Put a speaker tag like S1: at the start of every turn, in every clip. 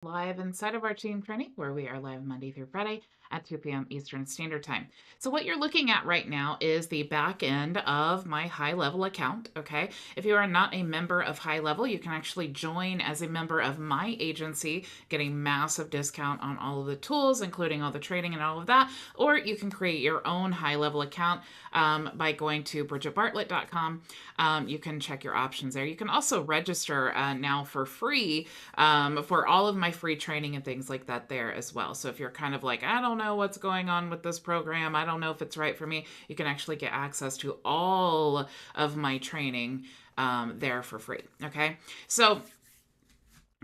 S1: Live inside of our team training where we are live Monday through Friday at 2 p.m. Eastern Standard Time. So what you're looking at right now is the back end of my HighLevel account, okay? If you are not a member of HighLevel, you can actually join as a member of my agency, getting massive discount on all of the tools, including all the training and all of that, or you can create your own HighLevel account by going to bridgetbartlett.com. You can check your options there. You can also register now for free for all of my free training and things like that there as well. So if you're kind of like, I don't know what's going on with this program, I don't know if it's right for me, you can actually get access to all of my training there for free. Okay. So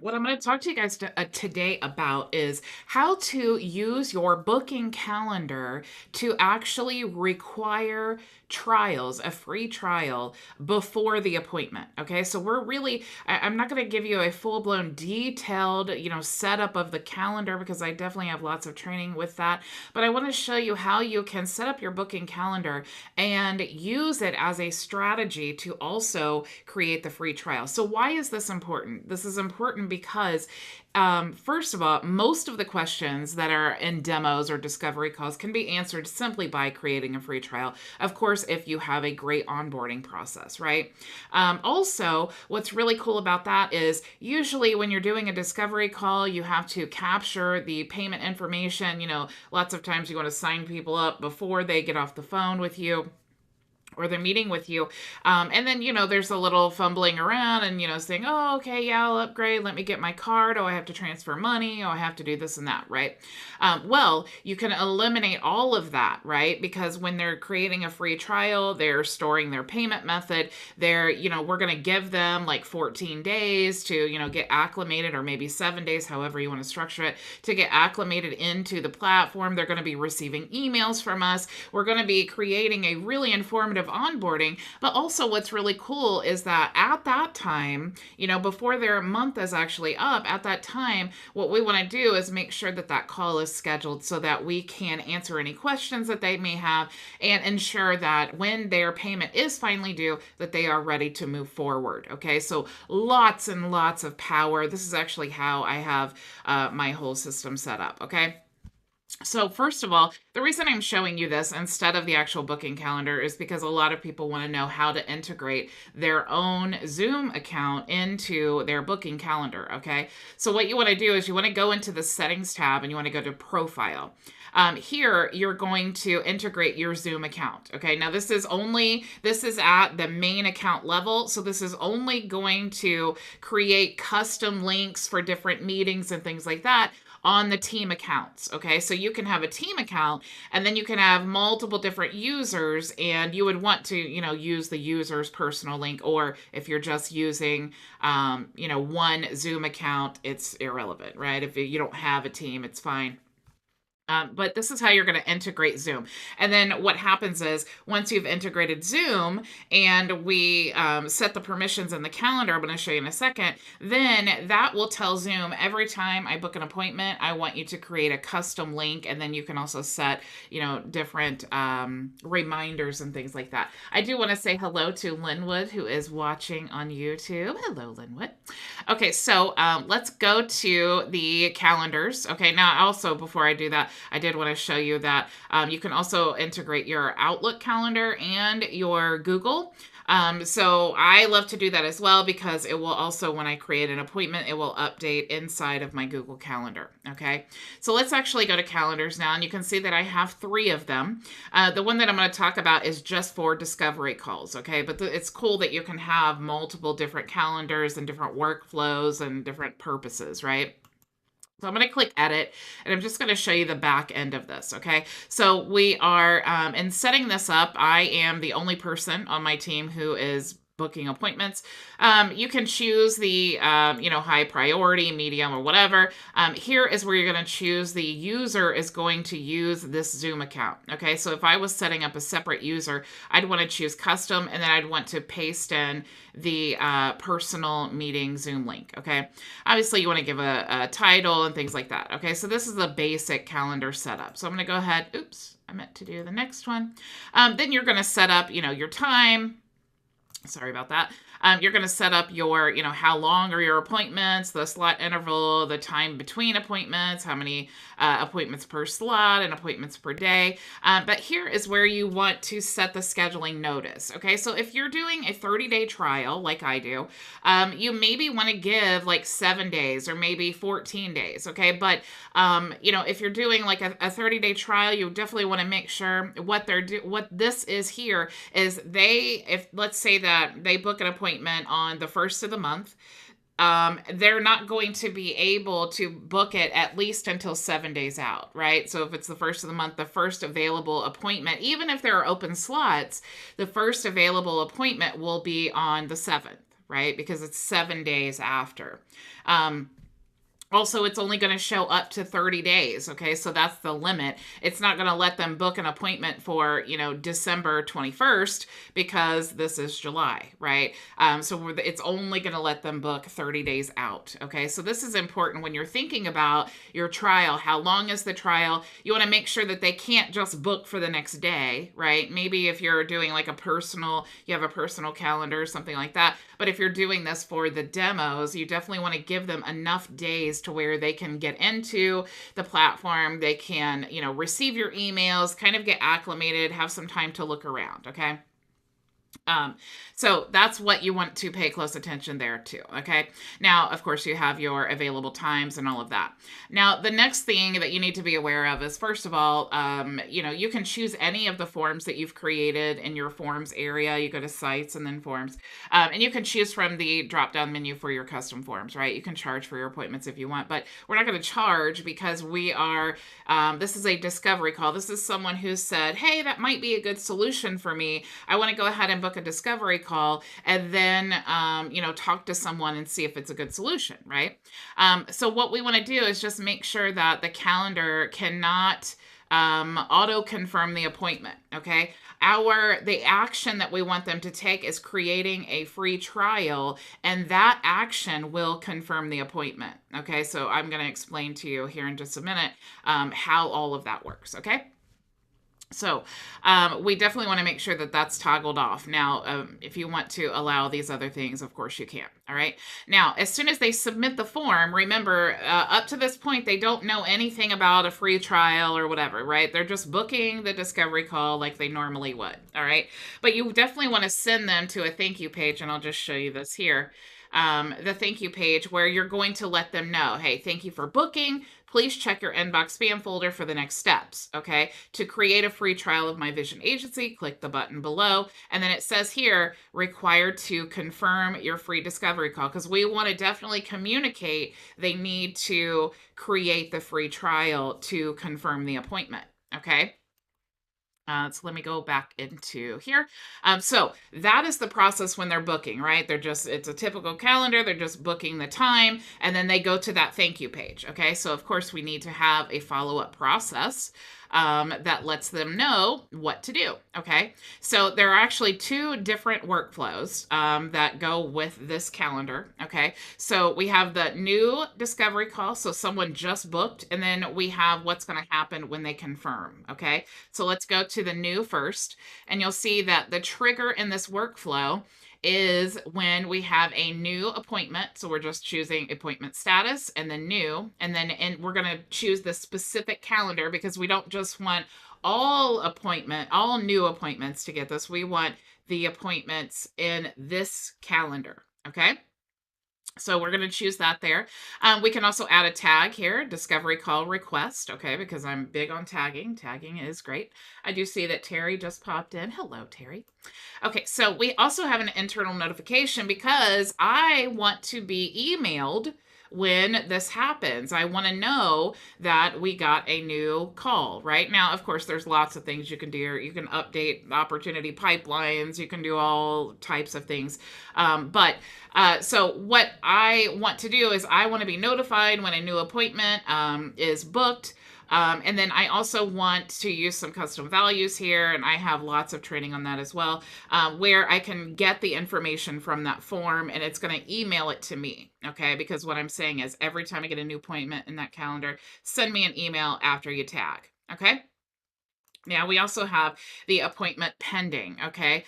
S1: what I'm going to talk to you guys today about is how to use your booking calendar to actually require trials, a free trial before the appointment. Okay, so I'm not going to give you a full-blown detailed, setup of the calendar because I definitely have lots of training with that, but I want to show you how you can set up your booking calendar and use it as a strategy to also create the free trial. So why is this important? This is important because first of all, most of the questions that are in demos or discovery calls can be answered simply by creating a free trial. Of course, if you have a great onboarding process, right? Also, what's really cool about that is usually when you're doing a discovery call, you have to capture the payment information. Lots of times you want to sign people up before they get off the phone with you or they're meeting with you. And then, there's a little fumbling around and, saying, oh, okay, yeah, I'll upgrade. Let me get my card. Oh, I have to transfer money. Oh, I have to do this and that, right? Well, you can eliminate all of that, right? Because when they're creating a free trial, they're storing their payment method. We're going to give them like 14 days to, get acclimated, or maybe 7 days, however you want to structure it, to get acclimated into the platform. They're going to be receiving emails from us. We're going to be creating a really informative onboarding. But also what's really cool is that at that time, before their month is actually up, at that time, what we want to do is make sure that that call is scheduled so that we can answer any questions that they may have and ensure that when their payment is finally due, that they are ready to move forward. Okay, so lots and lots of power. This is actually how I have my whole system set up. Okay. So first of all, the reason I'm showing you this instead of the actual booking calendar is because a lot of people want to know how to integrate their own Zoom account into their booking calendar, okay? So what you want to do is you want to go into the settings tab and you want to go to profile. Here, you're going to integrate your Zoom account. Okay, now this is at the main account level. So this is only going to create custom links for different meetings and things like that on the team accounts. Okay, so you can have a team account and then you can have multiple different users, and you would want to, use the user's personal link, or if you're just using, one Zoom account, it's irrelevant, right? If you don't have a team, it's fine. But this is how you're going to integrate Zoom. And then what happens is once you've integrated Zoom and we set the permissions in the calendar, I'm going to show you in a second, then that will tell Zoom every time I book an appointment, I want you to create a custom link. And then you can also set, different reminders and things like that. I do want to say hello to Linwood, who is watching on YouTube. Hello, Linwood. Okay, so let's go to the calendars. Okay, now also before I do that, I did want to show you that you can also integrate your Outlook calendar and your Google. So I love to do that as well because it will also, when I create an appointment, it will update inside of my Google Calendar. Okay, so let's actually go to calendars now, and you can see that I have 3 of them. The one that I'm going to talk about is just for discovery calls. Okay, but it's cool that you can have multiple different calendars and different workflows and different purposes, right? So I'm going to click edit, and I'm just going to show you the back end of this. Okay, so we are in setting this up. I am the only person on my team who is booking appointments. You can choose the high priority, medium, or whatever. Here is where you're going to choose the user is going to use this Zoom account. Okay, so if I was setting up a separate user, I'd want to choose custom, and then I'd want to paste in the personal meeting Zoom link. Okay, obviously you want to give a title and things like that. Okay, so this is the basic calendar setup. So I'm going to go ahead. Oops, I meant to do the next one. Then you're going to set up, your time. Sorry about that. You're going to set up your, how long are your appointments, the slot interval, the time between appointments, how many appointments per slot and appointments per day. But here is where you want to set the scheduling notice. Okay, so if you're doing a 30-day trial, like I do, you maybe want to give like 7 days or maybe 14 days. Okay, but if you're doing like a 30-day trial, you definitely want to make sure what this is here is if let's say that they book an appointment on the first of the month, they're not going to be able to book it at least until 7 days out, right? So if it's the first of the month, the first available appointment, even if there are open slots, the first available appointment will be on the 7th, right? Because it's 7 days after. Also, it's only going to show up to 30 days. Okay. So that's the limit. It's not going to let them book an appointment for, December 21st because this is July, right? So it's only going to let them book 30 days out. Okay. So this is important when you're thinking about your trial. How long is the trial? You want to make sure that they can't just book for the next day, right? Maybe if you're doing like you have a personal calendar or something like that. But if you're doing this for the demos, you definitely want to give them enough days to where they can get into the platform. They can, receive your emails, kind of get acclimated, have some time to look around. Okay. So that's what you want to pay close attention there too. Okay. Now, of course, you have your available times and all of that. Now, the next thing that you need to be aware of is, first of all, you can choose any of the forms that you've created in your forms area. You go to sites and then forms, and you can choose from the drop-down menu for your custom forms, right? You can charge for your appointments if you want, but we're not going to charge because this is a discovery call. This is someone who said, hey, that might be a good solution for me. I want to go ahead and book a discovery call and then, talk to someone and see if it's a good solution, right? So what we want to do is just make sure that the calendar cannot auto confirm the appointment. Okay. The action that we want them to take is creating a free trial, and that action will confirm the appointment. Okay. So I'm going to explain to you here in just a minute, how all of that works. Okay. So we definitely want to make sure that that's toggled off. Now, if you want to allow these other things, of course you can. All right. Now, as soon as they submit the form, remember, up to this point, they don't know anything about a free trial or whatever, right? They're just booking the discovery call like they normally would. All right. But you definitely want to send them to a thank you page, and I'll just show you this here. The thank you page where you're going to let them know, hey, thank you for booking. Please check your inbox spam folder for the next steps. Okay. To create a free trial of my vision agency, click the button below. And then it says here, required to confirm your free discovery call, because we want to definitely communicate they need to create the free trial to confirm the appointment. Okay. So let me go back into here. So that is the process when they're booking, right? It's a typical calendar. They're just booking the time, and then they go to that thank you page. Okay. So of course we need to have a follow-up process that lets them know what to do. Okay. So there are actually two different workflows that go with this calendar. Okay. So we have the new discovery call. So someone just booked, and then we have what's going to happen when they confirm. Okay. So let's go to the new first, and you'll see that the trigger in this workflow is when we have a new appointment. So we're just choosing appointment status and then new, and we're going to choose the specific calendar, because we don't just want all new appointments to get this. We want the appointments in this calendar. Okay. So we're going to choose that there. We can also add a tag here, discovery call request, okay, because I'm big on tagging. Tagging is great. I do see that Terry just popped in. Hello, Terry. Okay, so we also have an internal notification because I want to be emailed when this happens. I want to know that we got a new call. Right now, of course, there's lots of things you can do. You can update opportunity pipelines. You can do all types of things. So what I want to do is I want to be notified when a new appointment is booked. And then I also want to use some custom values here, and I have lots of training on that as well, where I can get the information from that form, and it's going to email it to me, okay? Because what I'm saying is every time I get a new appointment in that calendar, send me an email after you tag, okay? Now, we also have the appointment pending. Okay.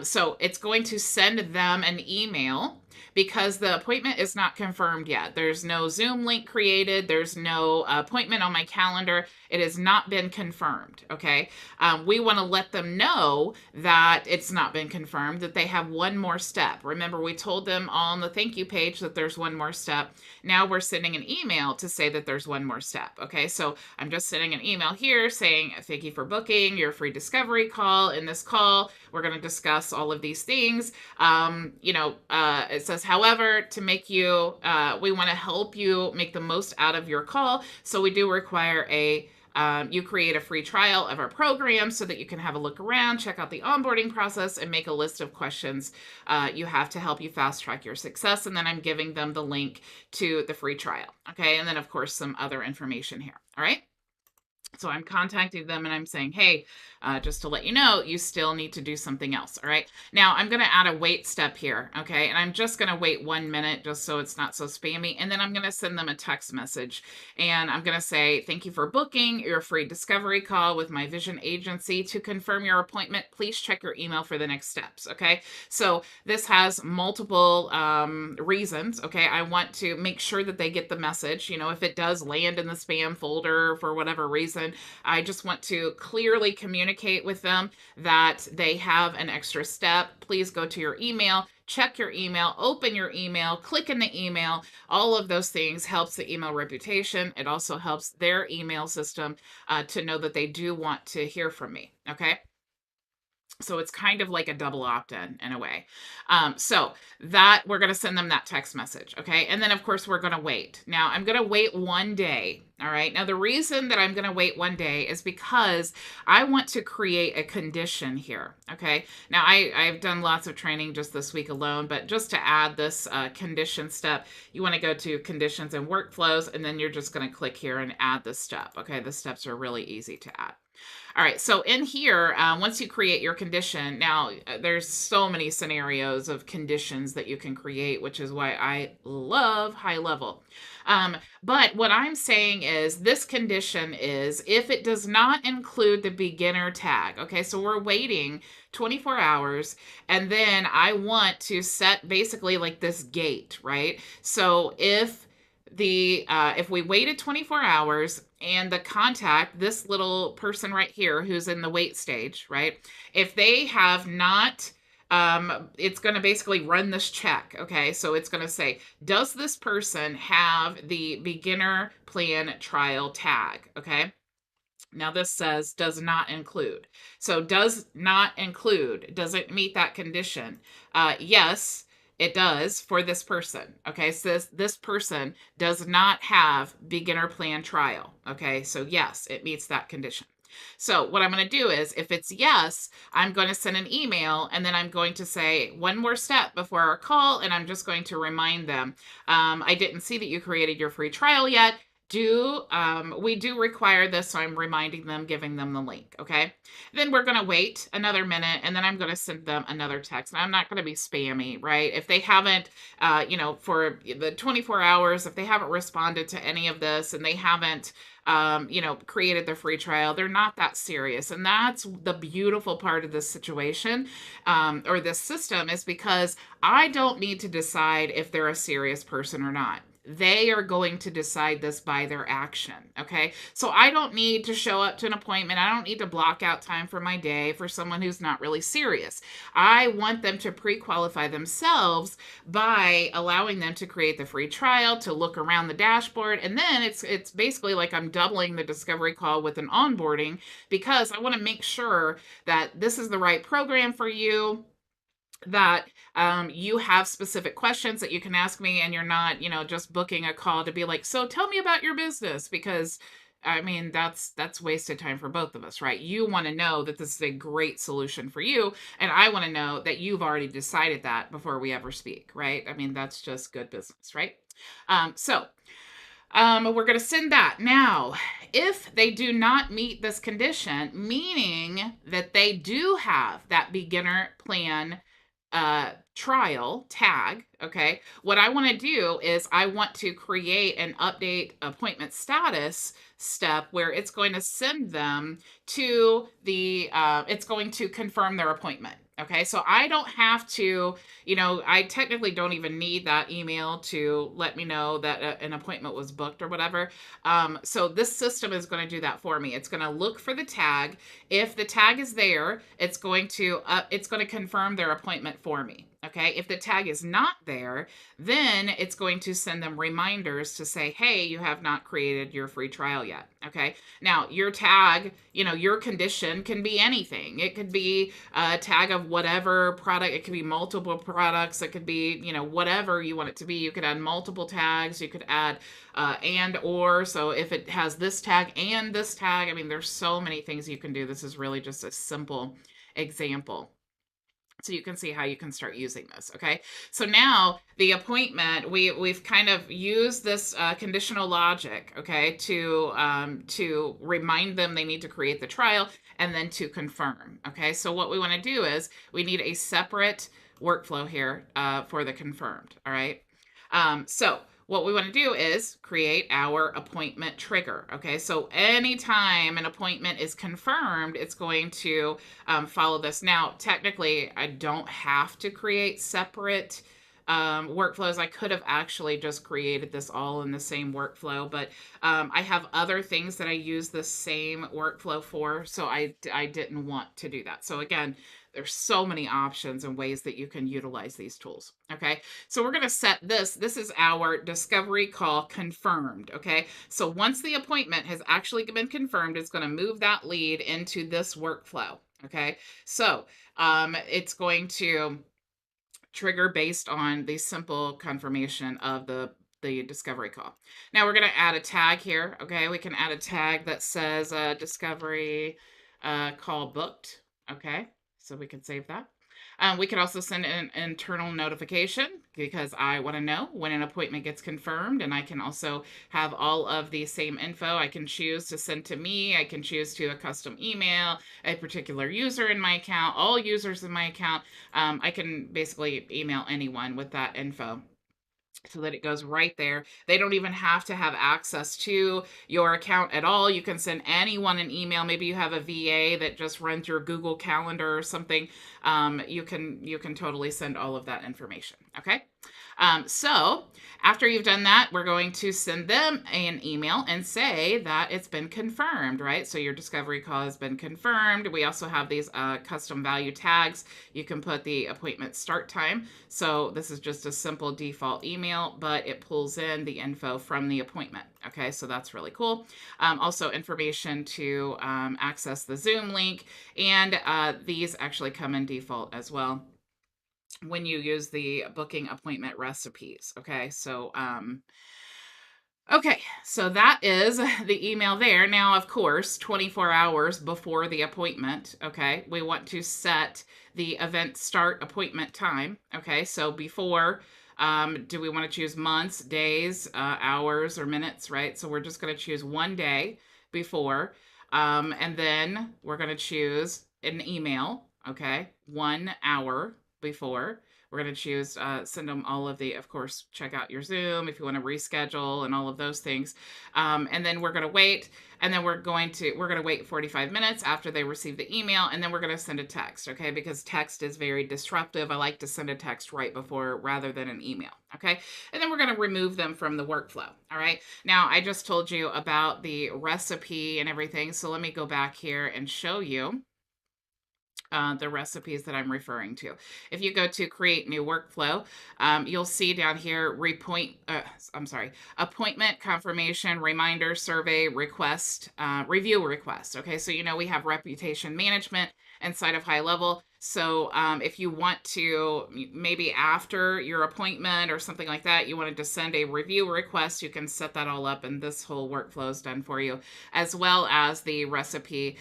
S1: So it's going to send them an email because the appointment is not confirmed yet. There's no Zoom link created, there's no appointment on my calendar. It has not been confirmed. Okay. We want to let them know that it's not been confirmed, that they have one more step. Remember, we told them on the thank you page that there's one more step. Now we're sending an email to say that there's one more step. Okay. So I'm just sending an email here saying, thank you for booking your free discovery call. In this call, we're going to discuss all of these things. It says, however, to make you, we want to help you make the most out of your call. So we do require you create a free trial of our program so that you can have a look around, check out the onboarding process, and make a list of questions you have to help you fast track your success. And then I'm giving them the link to the free trial. Okay. And then, of course, some other information here. All right. So I'm contacting them and I'm saying, hey, just to let you know, you still need to do something else. All right. Now I'm going to add a wait step here. Okay. And I'm just going to wait 1 minute just so it's not so spammy. And then I'm going to send them a text message and I'm going to say, thank you for booking your free discovery call with my vision agency. To confirm your appointment, please check your email for the next steps. Okay. So this has multiple reasons. Okay. I want to make sure that they get the message. If it does land in the spam folder for whatever reason, I just want to clearly communicate with them that they have an extra step. Please go to your email, check your email, open your email, click in the email. All of those things helps the email reputation. It also helps their email system to know that they do want to hear from me. Okay. So it's kind of like a double opt-in in a way. So that we're going to send them that text message. Okay. And then of course we're going to wait. Now I'm going to wait 1 day. All right. Now the reason that I'm going to wait 1 day is because I want to create a condition here. Okay. Now I've done lots of training just this week alone, but just to add this condition step, you want to go to conditions and workflows, and then you're just going to click here and add this step. Okay. The steps are really easy to add. All right, so in here, once you create your condition, now there's so many scenarios of conditions that you can create, which is why I love HighLevel. But what I'm saying is this condition is if it does not include the beginner tag. Okay, so we're waiting 24 hours, and then I want to set basically like this gate, right? So if we waited 24 hours and the contact, this little person right here who's in the wait stage, right? If they have not, it's going to basically run this check. Okay. So it's going to say, does this person have the beginner plan trial tag? Okay. Now this says does not include. So does not include, does it meet that condition? Yes, it does for this person. Okay, so this person does not have beginner plan trial. Okay, so yes, it meets that condition. So what I'm going to do is, if it's yes, I'm going to send an email, and then I'm going to say one more step before our call, and I'm just going to remind them, I didn't see that you created your free trial yet. We do require this, so I'm reminding them, giving them the link. Okay. Then we're going to wait another minute, and then I'm going to send them another text. And I'm not going to be spammy, right? If they haven't, for the 24 hours, if they haven't responded to any of this and they haven't, created their free trial, they're not that serious. And that's the beautiful part of this situation, or this system, is because I don't need to decide if they're a serious person or not. They are going to decide this by their action. Okay. So I don't need to show up to an appointment. I don't need to block out time for my day for someone who's not really serious. I want them to pre-qualify themselves by allowing them to create the free trial, to look around the dashboard. And then it's basically like I'm doubling the discovery call with an onboarding, because I want to make sure that this is the right program for you, that you have specific questions that you can ask me, and you're not, just booking a call to be like, so tell me about your business, because I mean, that's wasted time for both of us, right? You want to know that this is a great solution for you, and I want to know that you've already decided that before we ever speak, right? I mean, that's just good business, right? We're going to send that. Now, if they do not meet this condition, meaning that they do have that beginner plan trial tag, okay, what I want to do is I want to create an update appointment status step where it's going to send them to it's going to confirm their appointment. Okay, so I don't have to, I technically don't even need that email to let me know that an appointment was booked or whatever. So this system is going to do that for me. It's going to look for the tag. If the tag is there, it's going to confirm their appointment for me. Okay. If the tag is not there, then it's going to send them reminders to say, hey, you have not created your free trial yet. Okay. Now, your tag, your condition can be anything. It could be a tag of whatever product. It could be multiple products. It could be, whatever you want it to be. You could add multiple tags. You could add and or. So if it has this tag and this tag, I mean, there's so many things you can do. This is really just a simple example. So you can see how you can start using this. Okay. So now the appointment, we've kind of used this conditional logic, okay, to remind them they need to create the trial and then to confirm. Okay. So what we want to do is we need a separate workflow here for the confirmed. All right. So what we want to do is create our appointment trigger. Okay, so anytime an appointment is confirmed, it's going to follow this. Now, technically, I don't have to create separate workflows. I could have actually just created this all in the same workflow, but I have other things that I use the same workflow for, so I didn't want to do that. So again, there's so many options and ways that you can utilize these tools. Okay, so we're going to set this. This is our discovery call confirmed. Okay, so once the appointment has actually been confirmed, it's going to move that lead into this workflow. Okay, so it's going to trigger based on the simple confirmation of the discovery call. Now we're going to add a tag here. Okay, we can add a tag that says discovery call booked. Okay, so we can save that. We can also send an internal notification because I want to know when an appointment gets confirmed, and I can also have all of the same info. I can choose to send to me. I can choose to a custom email, a particular user in my account, all users in my account. I can basically email anyone with that info, so that it goes right there. They don't even have to have access to your account at all. You can send anyone an email. Maybe you have a VA that just runs your Google Calendar or something. You can totally send all of that information. Okay. So after you've done that, we're going to send them an email and say that it's been confirmed, right? So your discovery call has been confirmed. We also have these custom value tags. You can put the appointment start time. So this is just a simple default email, but it pulls in the info from the appointment. Okay, so that's really cool. Also information to access the Zoom link, and these actually come in default as well when you use the booking appointment recipes. Okay, so that is the email there. Now, of course, 24 hours before the appointment, okay, we want to set the event start appointment time. Okay, so before, do we want to choose months, days, hours, or minutes, right? So we're just going to choose one day before, and then we're going to choose an email, okay, 1 hour before. We're going to choose, send them all of the, of course, check out your Zoom if you want to reschedule and all of those things. And then we're going to wait, and then we're going to wait 45 minutes after they receive the email, and then we're going to send a text, okay? Because text is very disruptive. I like to send a text right before rather than an email, okay? And then we're going to remove them from the workflow, all right? Now, I just told you about the recipe and everything, so let me go back here and show you the recipes that I'm referring to. If you go to create new workflow, you'll see down here appointment confirmation, reminder, survey, request, review request. Okay, so we have reputation management inside of HighLevel. So if you want to, maybe after your appointment or something like that, you wanted to send a review request, you can set that all up, and this whole workflow is done for you, as well as the recipe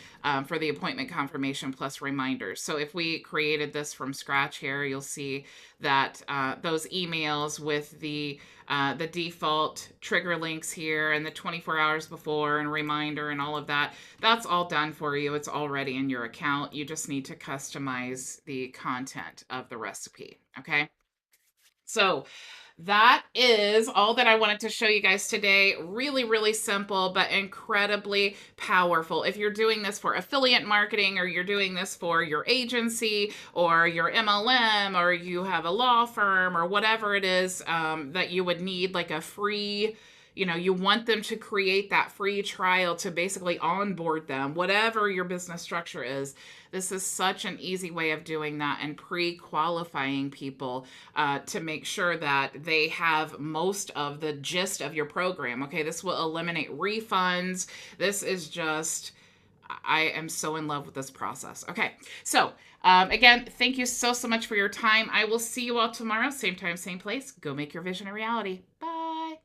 S1: for the appointment confirmation plus reminders. So if we created this from scratch here, you'll see that those emails with the the default trigger links here and the 24 hours before and reminder and all of that. That's all done for you. It's already in your account. You just need to customize the content of the recipe. Okay. So that is all that I wanted to show you guys today. Really, really simple, but incredibly powerful. If you're doing this for affiliate marketing, or you're doing this for your agency or your MLM, or you have a law firm or whatever it is that you would need like a free, you want them to create that free trial to basically onboard them, whatever your business structure is. This is such an easy way of doing that and pre-qualifying people to make sure that they have most of the gist of your program. Okay, this will eliminate refunds. This is just, I am so in love with this process. Okay, so again, thank you so much for your time. I will see you all tomorrow, same time, same place. Go make your vision a reality. Bye.